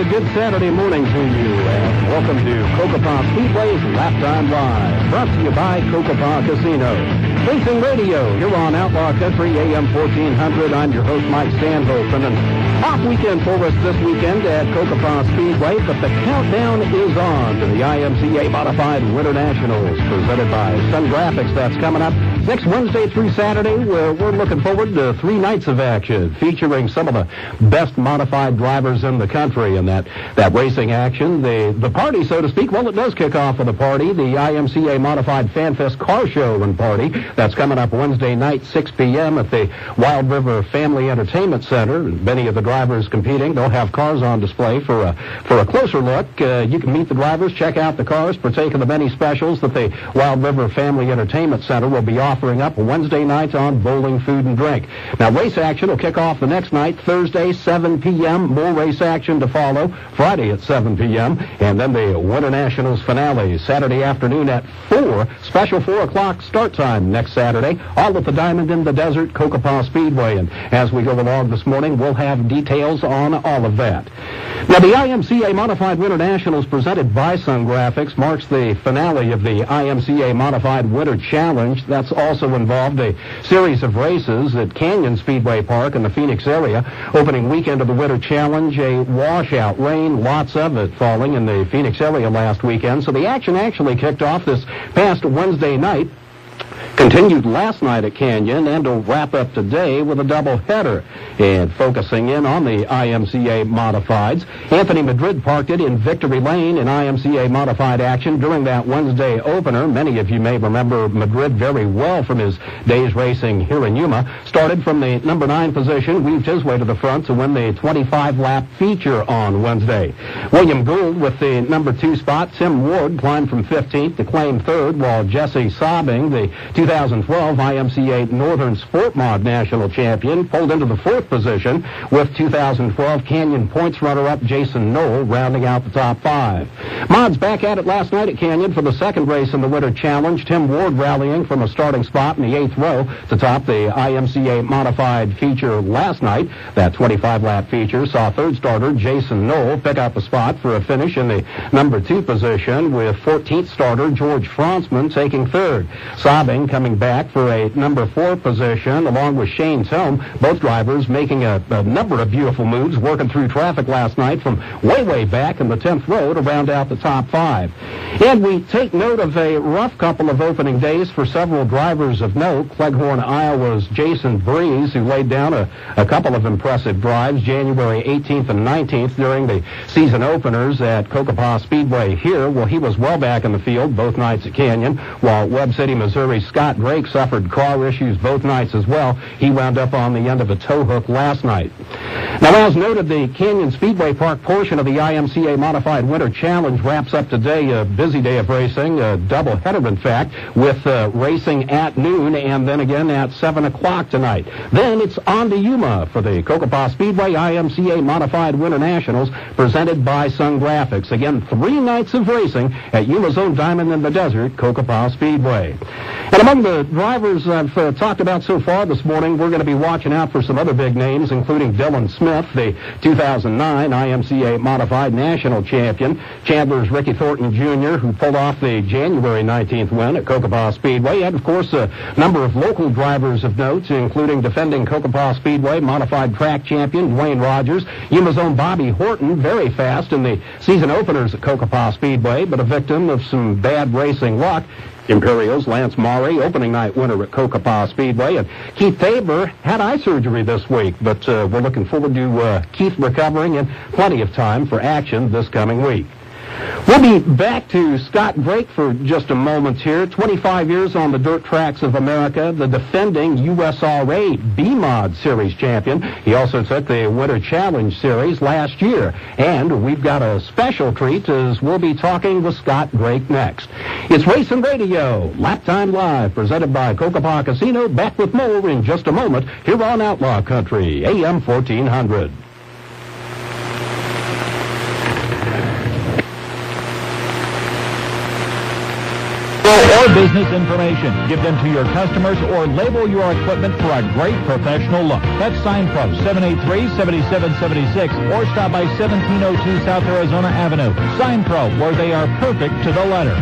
good Saturday morning to you, and welcome to Cocopah Speedway's Laptime Live, brought to you by Cocopah Casino. Racing Radio, here on Outlaw Country AM 1400. I'm your host, Mike Stanhope, and an off weekend for us this weekend at Cocopah Speedway, but the countdown is on to the IMCA Modified Winter Nationals, presented by Sun Graphics. That's coming up next Wednesday through Saturday. We're looking forward to 3 nights of action, featuring some of the best modified drivers in the country in that racing action. The party, so to speak, well, it does kick off with a party, the IMCA Modified Fan Fest Car Show and Party. That's coming up Wednesday night, 6 p.m. at the Wild River Family Entertainment Center. Many of the drivers competing, they'll have cars on display for a closer look. You can meet the drivers, check out the cars, partake in the many specials that the Wild River Family Entertainment Center will be offering up Wednesday night on bowling, food, and drink. Now, race action will kick off the next night, Thursday, 7 p.m. More race action to follow Friday at 7 p.m. And then the Winter Nationals finale Saturday afternoon at 4. Special 4 o'clock start time next Saturday, all at the Diamond in the Desert, Cocopah Speedway. And as we go along this morning, we'll have details on all of that. Now, the IMCA Modified Winter Nationals presented by Sun Graphics marks the finale of the IMCA Modified Winter Challenge. That's also involved a series of races at Canyon Speedway Park in the Phoenix area. Opening weekend of the Winter Challenge, a washout rain, lots of it falling in the Phoenix area last weekend. So the action actually kicked off this past Wednesday night, continued last night at Canyon, and will wrap up today with a doubleheader. And focusing in on the IMCA Modifieds, Anthony Madrid parked it in Victory Lane in IMCA Modified action during that Wednesday opener. Many of you may remember Madrid very well from his days racing here in Yuma. Started from the number 9 position, weaved his way to the front to win the 25-lap feature on Wednesday. William Gould with the number 2 spot. Tim Ward climbed from 15th to claim 3rd, while Jesse Sobbing, the 2012 IMCA Northern Sport Mod National Champion, pulled into the 4th position with 2012 Canyon Points runner-up Jason Knoll rounding out the top 5. Mods back at it last night at Canyon for the second race in the Winter Challenge. Tim Ward rallying from a starting spot in the 8th row to top the IMCA Modified feature last night. That 25-lap feature saw 3rd starter Jason Knoll pick up a spot for a finish in the number 2 position, with 14th starter George Franzman taking 3rd. Sobbing coming back for a number 4 position, along with Shane Tome, both drivers making a number of beautiful moves, working through traffic last night from way back in the 10th row to round out the top 5. And we take note of a rough couple of opening days for several drivers of note. Cleghorn, Iowa's Jason Breeze, who laid down a couple of impressive drives January 18th and 19th during the season openers at Cocopah Speedway here. Well, he was well back in the field both nights at Canyon, while Webb City, Missouri, Scott Drake suffered car issues both nights as well. He wound up on the end of a tow hook last night. Now, as noted, the Canyon Speedway Park portion of the IMCA Modified Winter Challenge wraps up today. A busy day of racing, a doubleheader, in fact, with racing at noon and then again at 7 o'clock tonight. Then it's on to Yuma for the Cocopah Speedway IMCA Modified Winter Nationals, presented by Sun Graphics. Again, 3 nights of racing at Yuma's own Diamond in the Desert, Cocopah Speedway. And among the drivers I've talked about so far this morning, we're going to be watching out for some other big names, including Dylan Smith, the 2009 IMCA Modified National Champion. Chandler's Ricky Thornton Jr., who pulled off the January 19th win at Cocopah Speedway. And, of course, a number of local drivers of note, including defending Cocopah Speedway Modified Track Champion Dwayne Rogers. Yuma's own Bobby Horton, very fast in the season openers at Cocopah Speedway, but a victim of some bad racing luck. Imperials Lance Maury, opening night winner at Cocopah Speedway. And Keith Tabor had eye surgery this week, but we're looking forward to Keith recovering in plenty of time for action this coming week. We'll be back to Scott Drake for just a moment here. 25 years on the dirt tracks of America, the defending USRA B-Mod Series champion. He also took the Winter Challenge Series last year. And we've got a special treat as we'll be talking with Scott Drake next. It's Racing Radio, Laptime Live, presented by Cocopah Casino. Back with more in just a moment here on Outlaw Country, AM 1400. info or business information. Give them to your customers or label your equipment for a great professional look. That's Signpro, 783-7776, or stop by 1702 South Arizona Avenue. Signpro, where they are perfect to the letter.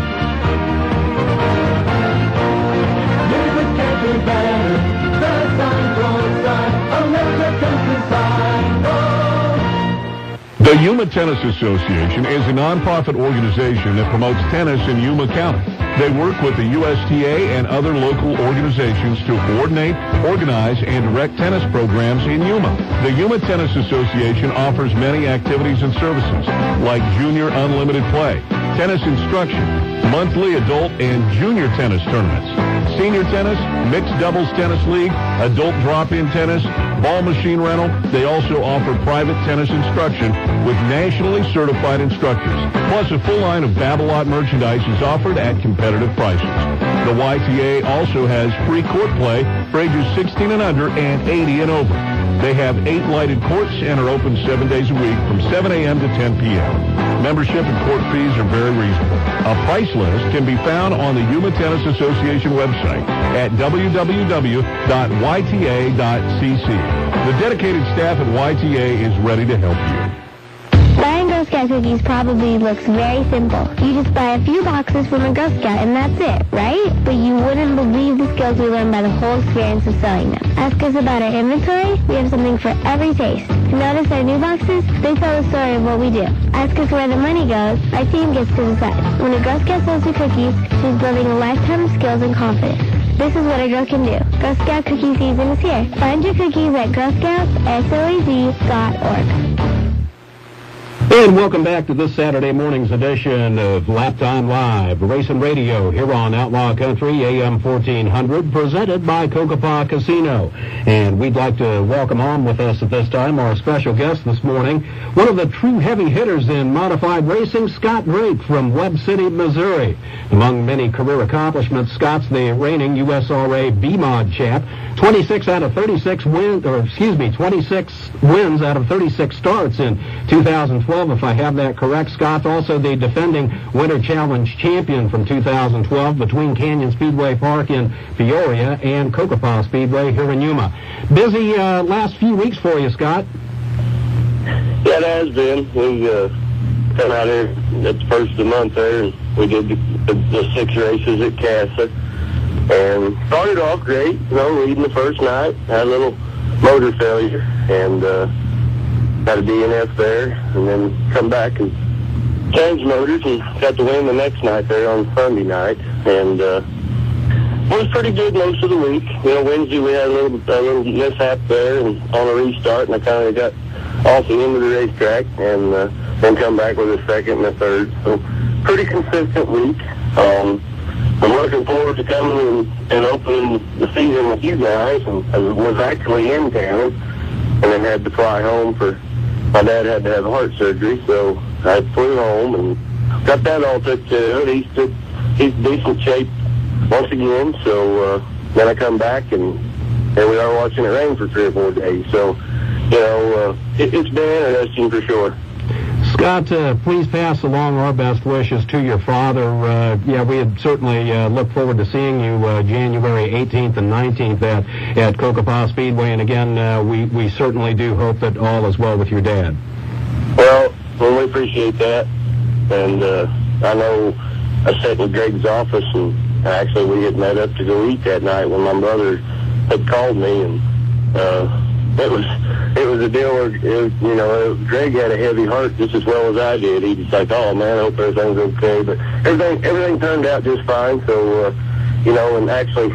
The Yuma Tennis Association is a nonprofit organization that promotes tennis in Yuma County. They work with the USTA and other local organizations to coordinate, organize, and direct tennis programs in Yuma. The Yuma Tennis Association offers many activities and services, like junior unlimited play, tennis instruction, monthly adult and junior tennis tournaments, senior tennis, mixed doubles tennis league, adult drop-in tennis, ball machine rental. They also offer private tennis instruction with nationally certified instructors. Plus, a full line of Babolat merchandise is offered at competitive prices. The YTA also has free court play for ages 16 and under and 80 and over. They have 8 lighted courts and are open 7 days a week from 7 a.m. to 10 p.m. Membership and court fees are very reasonable. A price list can be found on the Yuma Tennis Association website at www.yta.cc. The dedicated staff at YTA is ready to help you. Buying Girl Scout cookies probably looks very simple. You just buy a few boxes from a Girl Scout and that's it, right? But you wouldn't believe the skills we learned by the whole experience of selling them. Ask us about our inventory. We have something for every taste. Notice our new boxes? They tell the story of what we do. Ask us where the money goes. Our team gets to decide. When a Girl Scout sells her cookies, she's building a lifetime of skills and confidence. This is what a girl can do. Girl Scout cookie season is here. Find your cookies at girlscoutssoaz.org. And welcome back to this Saturday morning's edition of Laptime Live, racing radio here on Outlaw Country AM 1400, presented by Cocopah Casino. And we'd like to welcome on with us at this time our special guest this morning, one of the true heavy hitters in modified racing, Scott Drake from Webb City, Missouri. Among many career accomplishments, Scott's the reigning USRA B-Mod champ, 26 out of 36 wins, 26 wins out of 36 starts in 2012. If I have that correct. Scott's also the defending Winter Challenge champion from 2012 between Canyon Speedway Park in Peoria and Cocopah Speedway here in Yuma. Busy last few weeks for you, Scott. Yeah, it has been. We come out here at the first of the month there, and we did the 6 races at Casa. And started off great, leading the first night. Had a little motor failure, and got a DNF there, and then come back and change motors and got to win the next night there on Sunday night. And it was pretty good most of the week. Wednesday we had a little mishap there and on a restart, and I kind of got off the end of the racetrack and then come back with a second and a third. So pretty consistent week. I'm looking forward to coming and opening the season with you guys, and I was actually in town and then had to fly home for my dad had to have heart surgery, so I flew home and got that all took care of. He's in decent shape once again, so then I come back and here we are watching it rain for 3 or 4 days. So, it's been interesting for sure. Scott, please pass along our best wishes to your father. We had certainly look forward to seeing you January 18th and 19th at Cocopah Speedway. And again, we certainly do hope that all is well with your dad. Well, we appreciate that. And I know I sat in Greg's office, and actually we had met up to go eat that night when my brother had called me, and it was a deal where, Greg had a heavy heart just as well as I did. He was like, oh, man, I hope everything's okay. But everything turned out just fine. So, and actually,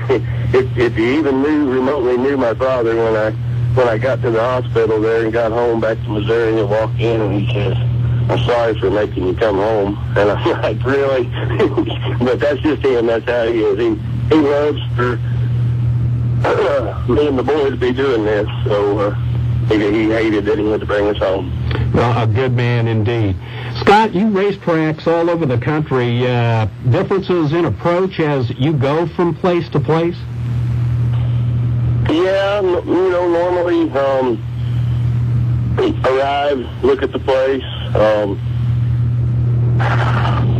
if you even remotely knew my father, when I got to the hospital there and got home back to Missouri, and walked in and he says, I'm sorry for making you come home. And I'm like, really? But that's just him. That's how he is. He loves for me and the boys be doing this, so he hated that he had to bring us home. Well, a good man indeed. Scott, you race tracks all over the country. Differences in approach as you go from place to place? Yeah, normally arrive, look at the place.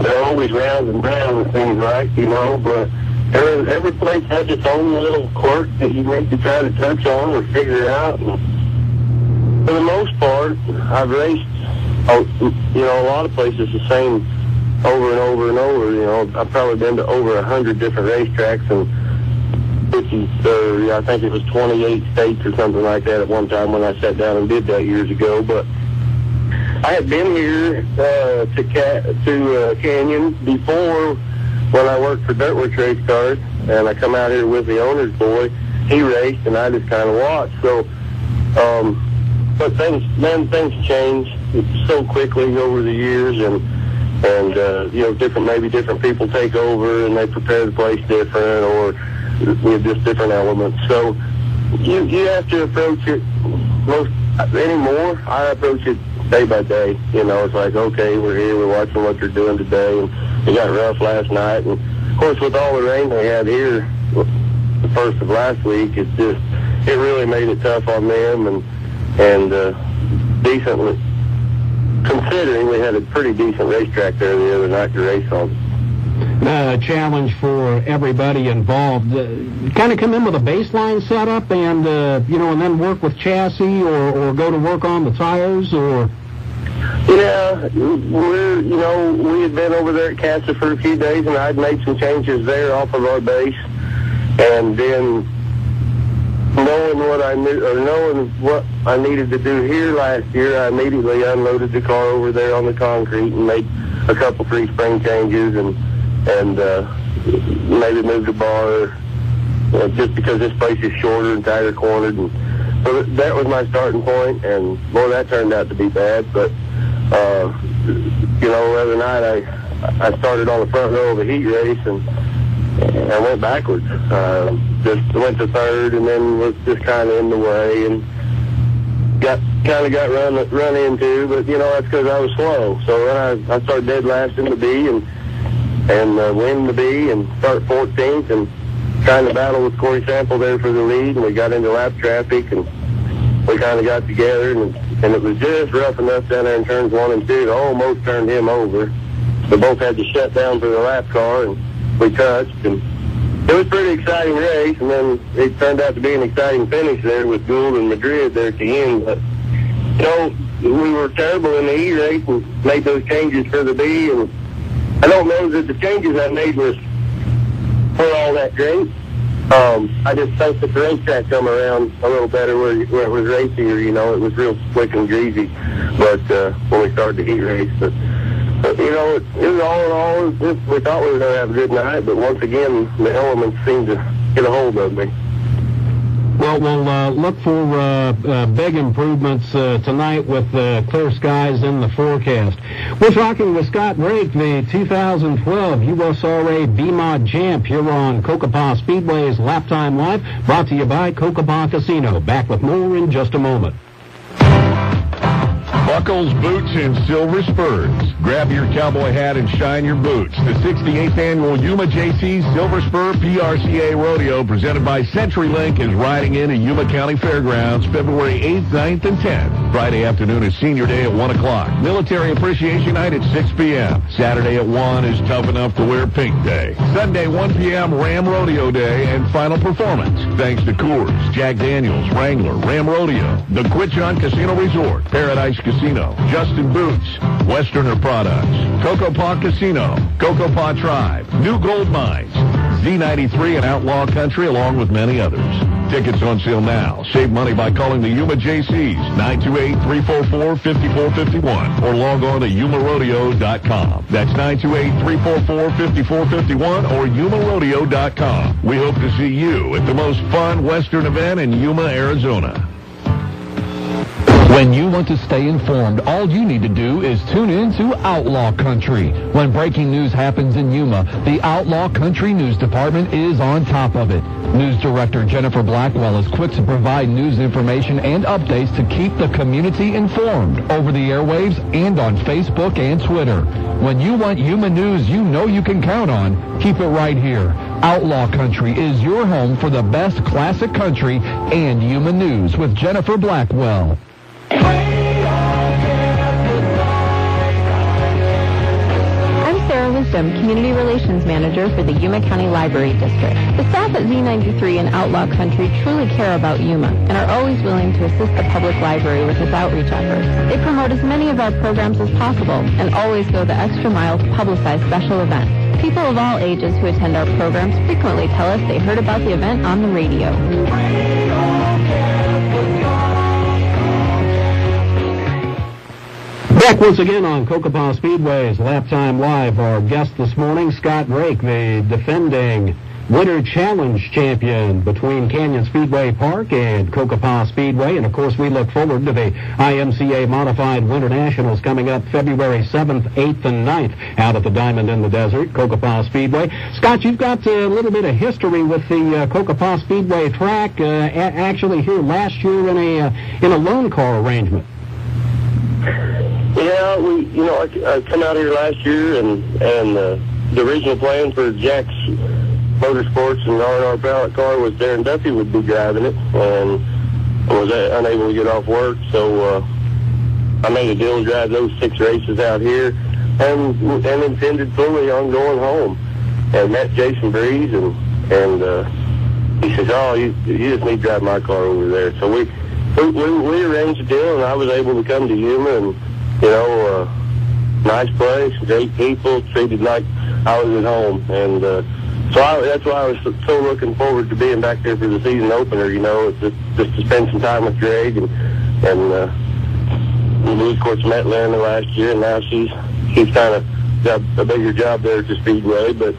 they're always round and round, it seems like, you know, but every place has its own little quirk that you need to try to touch on or figure out. And for the most part, I've raced, you know, a lot of places the same over and over and over. You know, I've probably been to over 100 different racetracks and 50, I think it was 28 states or something like that at one time when I sat down and did that years ago. But I had been here to Canyon before when I worked for Dirtworks Race Cars, and I come out here with the owner's boy. He raced, and I just kind of watched. So, but things change so quickly over the years, and you know, maybe different people take over and they prepare the place different, or with just different elements. So you have to approach it anymore. I approach it day by day. You know, it's like, okay, we're here, we're watching what they're doing today, and it got rough last night. And of course, with all the rain they had here the first of last week, it really made it tough on them, and decently, considering we had a pretty decent racetrack there the other night to race on. A challenge for everybody involved. Kind of come in with a baseline setup and, you know, and then work with chassis or go to work on the tires, or... Yeah, we had been over there at Casa for a few days, and I'd made some changes there off of our base, and then knowing what I needed to do here last year, I immediately unloaded the car over there on the concrete and made a couple free spring changes and maybe moved a bar just because this place is shorter and tighter cornered. And so that was my starting point, and boy, that turned out to be bad. But you know, the other night I started on the front row of a heat race, and I went backwards. Just went to third, and then was just kind of in the way, and got run into. But you know, that's because I was slow. So then I started dead last in the B and win the B and start 14th, and trying to battle with Corey Sample there for the lead. And we got into lap traffic, and we kind of got together, and it was just rough enough down there in turns 1 and 2 to almost turn him over. We both had to shut down for the lap car, and we touched, and it was a pretty exciting race. And then it turned out to be an exciting finish there with Gould and Madrid there at the end. But you know, we were terrible in the E race and made those changes for the B, and I don't know that the changes I made were all that great. I just think that the racetrack come around a little better where it was racier. You know, it was real slick and greasy. But when we started the heat race, but you know, it was all in all, we thought we were going to have a good night. But once again, the elements seemed to get a hold of me. Well, we'll look for big improvements tonight with clear skies in the forecast. We're talking with Scott Drake, the 2012 USRA B-Mod champ, here on Cocopah Speedway's Laptime Live, brought to you by Cocopah Casino. Back with more in just a moment. Buckles, boots, and silver spurs. Grab your cowboy hat and shine your boots. The 68th Annual Yuma JC Silver Spur PRCA Rodeo, presented by CenturyLink, is riding in at Yuma County Fairgrounds February 8th, 9th, and 10th. Friday afternoon is Senior Day at 1 o'clock. Military Appreciation Night at 6 p.m. Saturday at 1 is Tough Enough to Wear Pink Day. Sunday, 1 p.m., Ram Rodeo Day and final performance. Thanks to Coors, Jack Daniels, Wrangler, Ram Rodeo, the Quitchon Casino Resort, Paradise Casino, Justin Boots, Westerner Products, Cocopah Casino, Cocopah Tribe, New Gold Mines, Z93 and Outlaw Country, along with many others. Tickets on sale now. Save money by calling the Yuma JCs, 928-344-5451, or log on to yumarodeo.com. That's 928-344-5451 or yumarodeo.com. We hope to see you at the most fun Western event in Yuma, Arizona. When you want to stay informed, all you need to do is tune in to Outlaw Country. When breaking news happens in Yuma, the Outlaw Country News Department is on top of it. News Director Jennifer Blackwell is quick to provide news information and updates to keep the community informed over the airwaves and on Facebook and Twitter. When you want Yuma news you know you can count on, keep it right here. Outlaw Country is your home for the best classic country and Yuma news with Jennifer Blackwell. I'm Sarah Wisdom, Community Relations Manager for the Yuma County Library District. The staff at Z93 and Outlaw Country truly care about Yuma and are always willing to assist the public library with its outreach efforts. They promote as many of our programs as possible and always go the extra mile to publicize special events. People of all ages who attend our programs frequently tell us they heard about the event on the radio. Back once again on Cocopah Speedway's Laptime Live. Our guest this morning, Scott Drake, the defending Winter Challenge champion between Canyon Speedway Park and Cocopah Speedway. And, of course, we look forward to the IMCA Modified Winter Nationals coming up February 7th, 8th, and 9th out at the Diamond in the Desert, Cocopah Speedway. Scott, you've got a little bit of history with the Cocopah Speedway track, actually here last year in a loan car arrangement. Yeah, I come out here last year, and the original plan for Jack's Motorsports and R&R Pallet Car was Darren Duffy would be driving it, and I was unable to get off work, so I made a deal to drive those 6 races out here, and intended fully on going home. And met Jason Breeze, and he says, "Oh, you just need to drive my car over there." So we arranged a deal, and I was able to come to Yuma, and nice place, great people, treated like I was at home, and that's why I was so looking forward to being back there for the season opener. Just to spend some time with Greg, and we of course met Lana last year, and now she's kind of got a bigger job there at the Speedway, but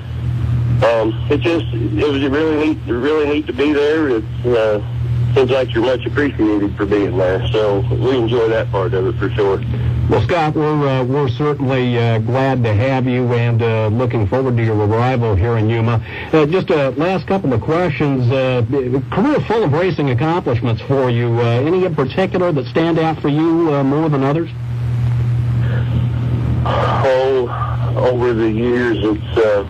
it was really neat to be there. It seems like you're much appreciated for being there, so we enjoy that part of it for sure. Well, Scott, we're certainly glad to have you, and looking forward to your arrival here in Yuma. Just a last couple of questions. Career full of racing accomplishments for you. Any in particular that stand out for you more than others? Oh, over the years, it's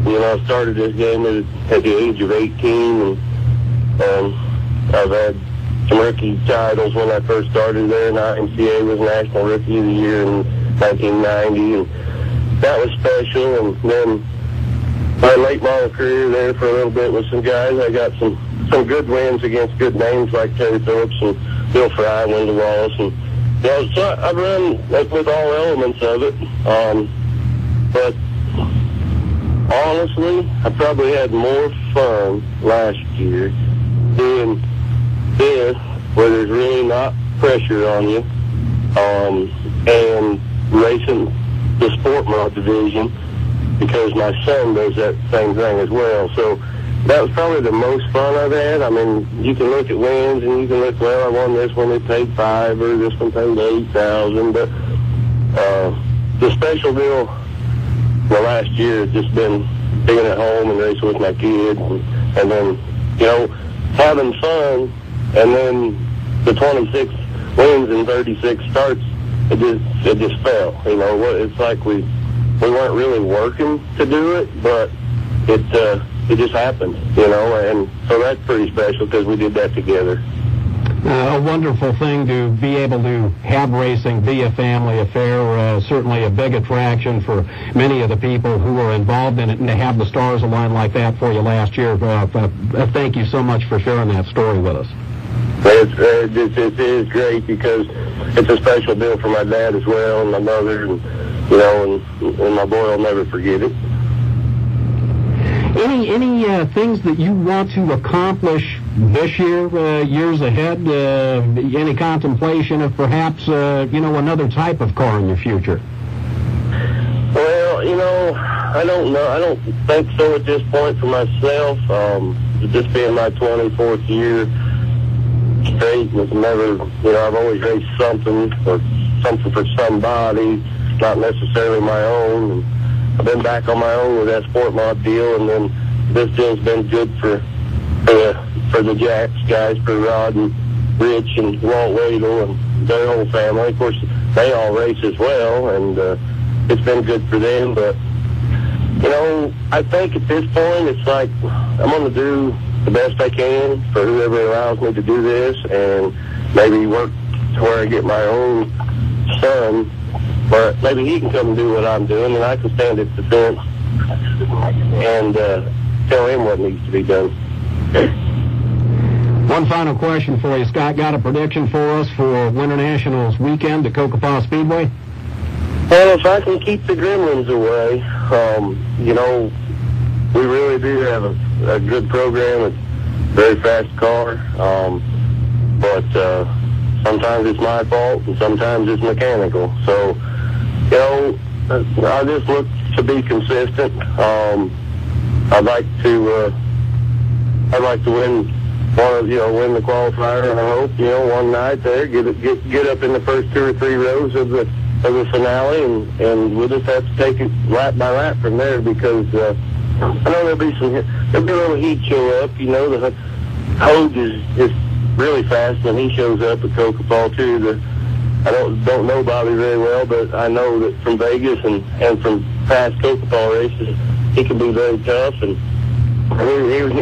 I started this game at the age of 18, and I've had some rookie titles when I first started there, and IMCA was National Rookie of the Year in 1990, and that was special. And then my late model career there for a little bit with some guys, I got some good wins against good names like Terry Phillips and Bill Fry, Wendell Wallace, and so I've run with all elements of it. But honestly, I probably had more fun last year doing this, where there's really not pressure on you, and racing the sport mod division, because my son does that same thing as well. So that was probably the most fun I've had. I mean, you can look at wins, and you can look, well, I won this one, it paid $5,000, or this one paid $8,000, but the special deal last year has just been being at home and racing with my kids, and then, having fun. And then the 26 wins and 36 starts, it just fell. It's like we weren't really working to do it, but it just happened, and so that's pretty special because we did that together. A wonderful thing to be able to have racing be a family affair, certainly a big attraction for many of the people who were involved in it, and to have the stars align like that for you last year. Thank you so much for sharing that story with us. It is great because it's a special deal for my dad as well, and my mother, and my boy will never forget it. Any things that you want to accomplish this year, years ahead? Any contemplation of perhaps, another type of car in your future? Well, I don't know. I don't think so at this point for myself. This being my 24th year straight, it's never, I've always raced something for somebody, not necessarily my own. And I've been back on my own with that sport mod deal, and then this deal's been good for the Jacks guys, for Rod and Rich and Walt Wadle and their whole family. Of course, they all race as well, and it's been good for them. But I think at this point it's like I'm going to do the best I can for whoever allows me to do this, and maybe work to where I get my own son where maybe he can come and do what I'm doing, and I can stand at the fence and tell him what needs to be done. One final question for you, Scott. Got a prediction for us for Winter Nationals weekend at Cocopah Speedway? Well, if I can keep the gremlins away, you know, we really do have a good program. It's a very fast car, but sometimes it's my fault and sometimes it's mechanical. So, you know, I just look to be consistent. I'd like to win win the qualifier, and I hope, you know, one night there, get up in the first 2 or 3 rows of the finale, and we'll just have to take it lap by lap from there, because I know there'll be a little heat show up. You know, the Hogue is really fast when he shows up at Cocopah too. I don't know Bobby very well, but I know that from Vegas and from past Cocopah races, he can be very tough, and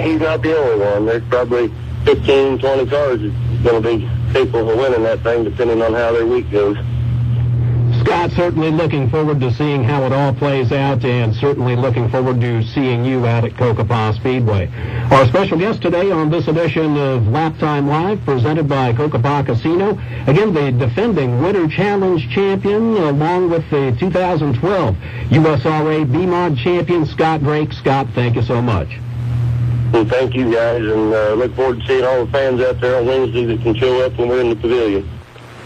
he's not the only one. There's probably 15, 20 cars that's going to be capable of winning that thing, depending on how their week goes. Scott, certainly looking forward to seeing how it all plays out, and certainly looking forward to seeing you out at Cocopah Speedway. Our special guest today on this edition of Laptime Live, presented by Cocopah Casino. Again, the defending Winter Challenge champion, along with the 2012 USRA B-Mod champion, Scott Drake. Scott, thank you so much. Well, thank you, guys, and look forward to seeing all the fans out there on Wednesday that can show up when we're in the pavilion.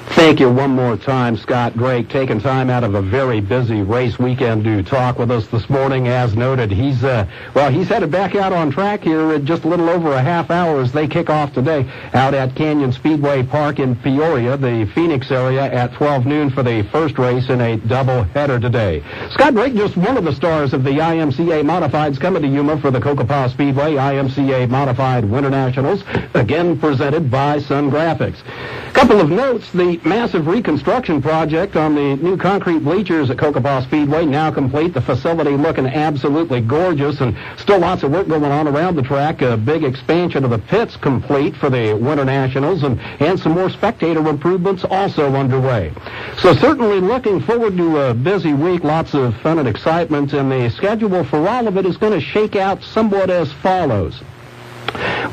Thank you one more time, Scott Drake, taking time out of a very busy race weekend to talk with us this morning. As noted, he's headed back out on track here in just a little over a half hour as they kick off today out at Canyon Speedway Park in Peoria, the Phoenix area, at 12 noon for the first race in a double-header today. Scott Drake, just one of the stars of the IMCA Modifieds, coming to Yuma for the Cocopah Speedway IMCA Modified Winter Nationals, again presented by Sun Graphics. Couple of notes: the massive reconstruction project on the new concrete bleachers at Cocopah Speedway now complete. The facility looking absolutely gorgeous, and still lots of work going on around the track. A big expansion of the pits complete for the Winter Nationals, and some more spectator improvements also underway. So certainly looking forward to a busy week, lots of fun and excitement, and the schedule for all of it is going to shake out somewhat as follows.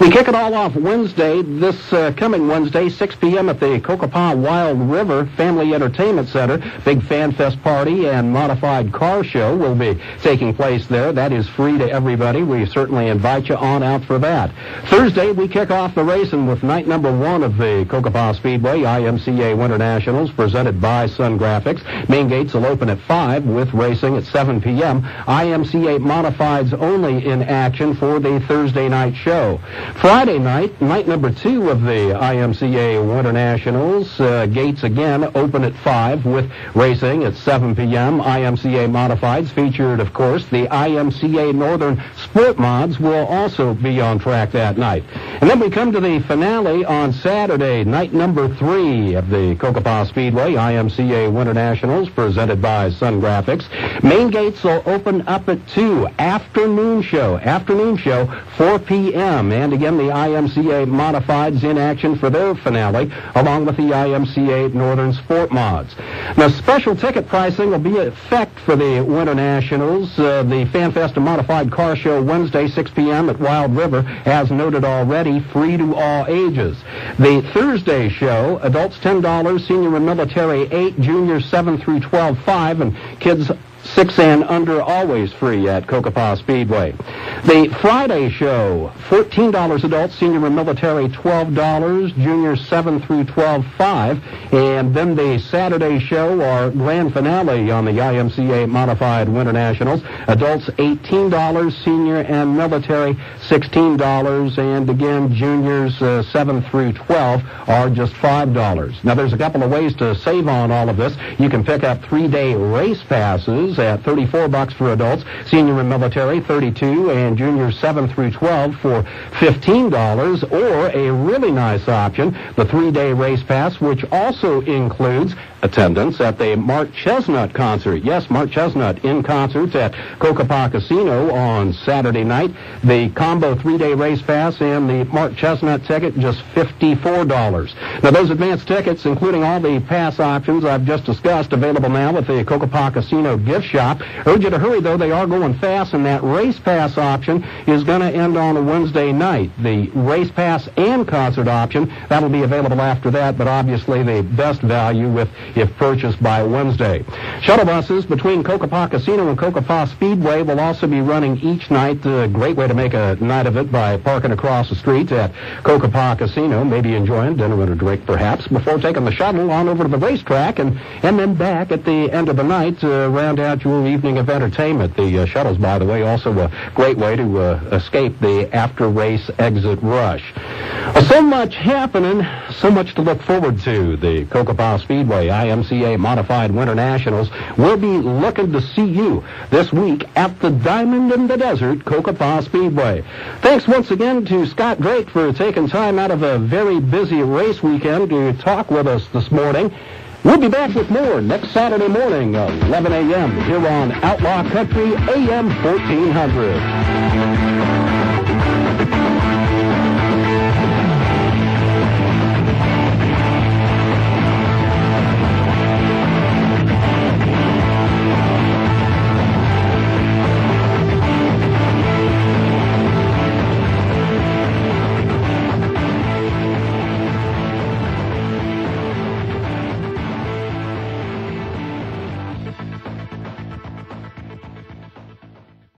We kick it all off Wednesday, this coming Wednesday, 6 p.m. at the Cocopah Wild River Family Entertainment Center. Big Fan Fest party and modified car show will be taking place there. That is free to everybody. We certainly invite you on out for that. Thursday, we kick off the racing with night number 1 of the Cocopah Speedway IMCA Winter Nationals, presented by Sun Graphics. Main gates will open at 5 with racing at 7 p.m. IMCA Modifieds only in action for the Thursday night show. Friday night number 2 of the IMCA Winter Nationals, gates again open at 5 with racing at 7 p.m. IMCA Modifieds featured, of course, the IMCA Northern Sport Mods will also be on track that night. And then we come to the finale on Saturday, night number 3 of the Cocopah Speedway IMCA Winter Nationals, presented by Sun Graphics. Main gates will open up at 2. Afternoon show, 4 p.m. And again, the IMCA Modifieds in action for their finale, along with the IMCA Northern Sport Mods. Now, special ticket pricing will be in effect for the Winter Nationals. The Fan Fest and Modified Car Show Wednesday, 6 p.m. at Wild River, as noted already, free to all ages. The Thursday show, adults $10, senior and military $8, juniors 7 through 12 $5, and kids 6 and under, always free at Cocopah Speedway. The Friday show, $14 adults, senior and military $12, juniors 7 through 12 $5, and then the Saturday show, our grand finale on the IMCA Modified Winter Nationals, adults $18, senior and military $16, and again, juniors 7 through 12 are just $5. Now, there's a couple of ways to save on all of this. You can pick up 3-day race passes at $34 for adults, senior and military $32, and juniors 7 through 12 for $15, or a really nice option, the 3-day race pass, which also includes attendance at the Mark Chestnut concert. Yes, Mark Chestnut in concert at Cocopah Casino on Saturday night. The combo 3-day race pass and the Mark Chestnut ticket, just $54. Now, those advanced tickets, including all the pass options I've just discussed, available now at the Cocopah Casino gift shop. Urge you to hurry, though. They are going fast, and that race pass option is going to end on a Wednesday night. The race pass and concert option, that will be available after that, but obviously the best value if purchased by Wednesday. Shuttle buses between Cocopah Casino and Cocopah Speedway will also be running each night. A great way to make a night of it by parking across the street at Cocopah Casino, maybe enjoying dinner and a drink perhaps, before taking the shuttle on over to the racetrack and then back at the end of the night to round out your evening of entertainment. The shuttles, by the way, also a great way to escape the after-race exit rush. So much happening, so much to look forward to. The Cocopah Speedway IMCA Modified Winter Nationals will be looking to see you this week at the Diamond in the Desert Cocopah Speedway. Thanks once again to Scott Drake for taking time out of a very busy race weekend to talk with us this morning. We'll be back with more next Saturday morning, 11 a.m. here on Outlaw Country AM 1400.